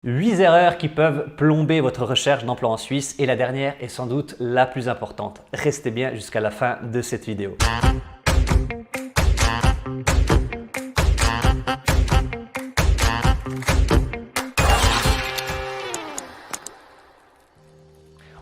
8 erreurs qui peuvent plomber votre recherche d'emploi en Suisse et la dernière est sans doute la plus importante. Restez bien jusqu'à la fin de cette vidéo.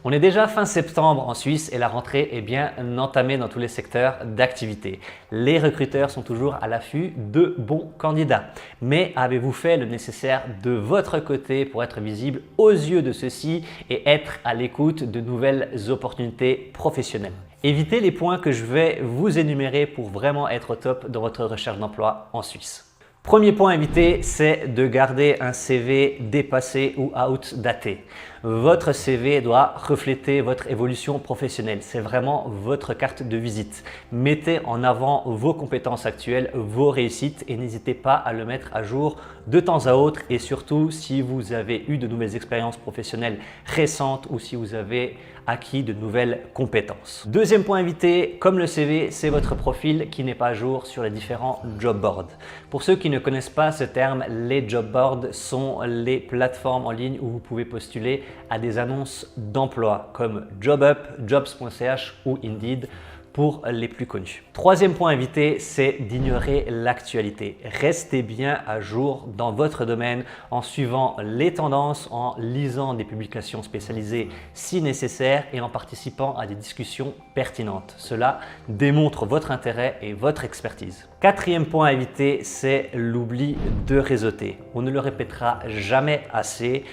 On est déjà fin septembre en Suisse et la rentrée est bien entamée dans tous les secteurs d'activité. Les recruteurs sont toujours à l'affût de bons candidats. Mais avez-vous fait le nécessaire de votre côté pour être visible aux yeux de ceux-ci et être à l'écoute de nouvelles opportunités professionnelles? Évitez les points que je vais vous énumérer pour vraiment être au top dans votre recherche d'emploi en Suisse. Premier point à éviter, c'est de garder un CV dépassé ou outdaté. Votre CV doit refléter votre évolution professionnelle. C'est vraiment votre carte de visite. Mettez en avant vos compétences actuelles, vos réussites et n'hésitez pas à le mettre à jour de temps à autre et surtout si vous avez eu de nouvelles expériences professionnelles récentes ou si vous avez acquis de nouvelles compétences. Deuxième point à éviter, comme le CV, c'est votre profil qui n'est pas à jour sur les différents job boards. Pour ceux qui ne connaissent pas ce terme, les job boards sont les plateformes en ligne où vous pouvez postuler à des annonces d'emploi comme JobUp, Jobs.ch ou Indeed pour les plus connus. Troisième point à éviter, c'est d'ignorer l'actualité. Restez bien à jour dans votre domaine en suivant les tendances, en lisant des publications spécialisées si nécessaire et en participant à des discussions pertinentes. Cela démontre votre intérêt et votre expertise. Quatrième point à éviter, c'est l'oubli de réseauter. On ne le répétera jamais assez.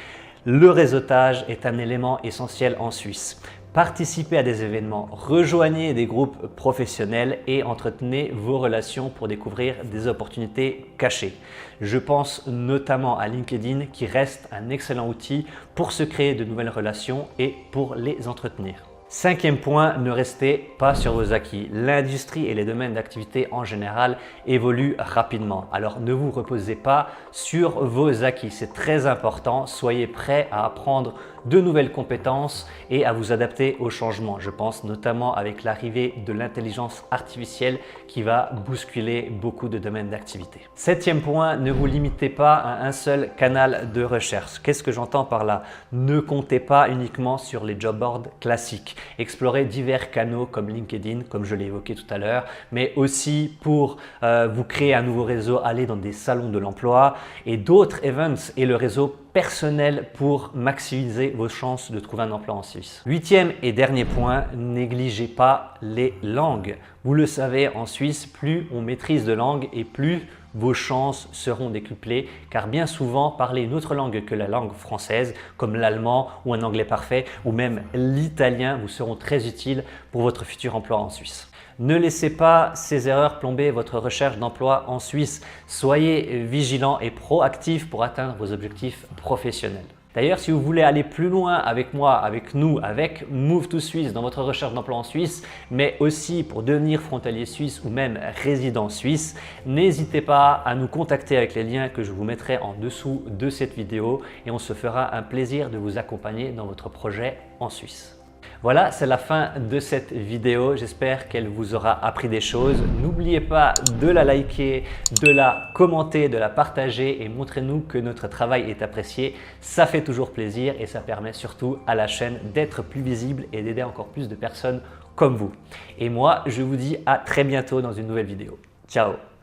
Le réseautage est un élément essentiel en Suisse. Participez à des événements, rejoignez des groupes professionnels et entretenez vos relations pour découvrir des opportunités cachées. Je pense notamment à LinkedIn qui reste un excellent outil pour se créer de nouvelles relations et pour les entretenir. Cinquième point, ne restez pas sur vos acquis. L'industrie et les domaines d'activité en général évoluent rapidement. Alors ne vous reposez pas sur vos acquis, c'est très important. Soyez prêts à apprendre de nouvelles compétences et à vous adapter aux changements. Je pense notamment avec l'arrivée de l'intelligence artificielle qui va bousculer beaucoup de domaines d'activité. Septième point, ne vous limitez pas à un seul canal de recherche. Qu'est-ce que j'entends par là? Ne comptez pas uniquement sur les job boards classiques. Explorez divers canaux comme LinkedIn, comme je l'ai évoqué tout à l'heure, mais aussi pour vous créer un nouveau réseau, allez dans des salons de l'emploi et d'autres events et le réseau personnel pour maximiser vos chances de trouver un emploi en Suisse. Huitième et dernier point, négligez pas les langues. Vous le savez, en Suisse, plus on maîtrise de langues et plus vos chances seront décuplées car bien souvent, parler une autre langue que la langue française comme l'allemand ou un anglais parfait ou même l'italien vous seront très utiles pour votre futur emploi en Suisse. Ne laissez pas ces erreurs plomber votre recherche d'emploi en Suisse. Soyez vigilant et proactif pour atteindre vos objectifs professionnels. D'ailleurs, si vous voulez aller plus loin avec moi, avec nous, avec Move to Suisse dans votre recherche d'emploi en Suisse, mais aussi pour devenir frontalier suisse ou même résident suisse, n'hésitez pas à nous contacter avec les liens que je vous mettrai en dessous de cette vidéo et on se fera un plaisir de vous accompagner dans votre projet en Suisse. Voilà, c'est la fin de cette vidéo. J'espère qu'elle vous aura appris des choses. N'oubliez pas de la liker, de la commenter, de la partager et montrez-nous que notre travail est apprécié. Ça fait toujours plaisir et ça permet surtout à la chaîne d'être plus visible et d'aider encore plus de personnes comme vous. Et moi, je vous dis à très bientôt dans une nouvelle vidéo. Ciao!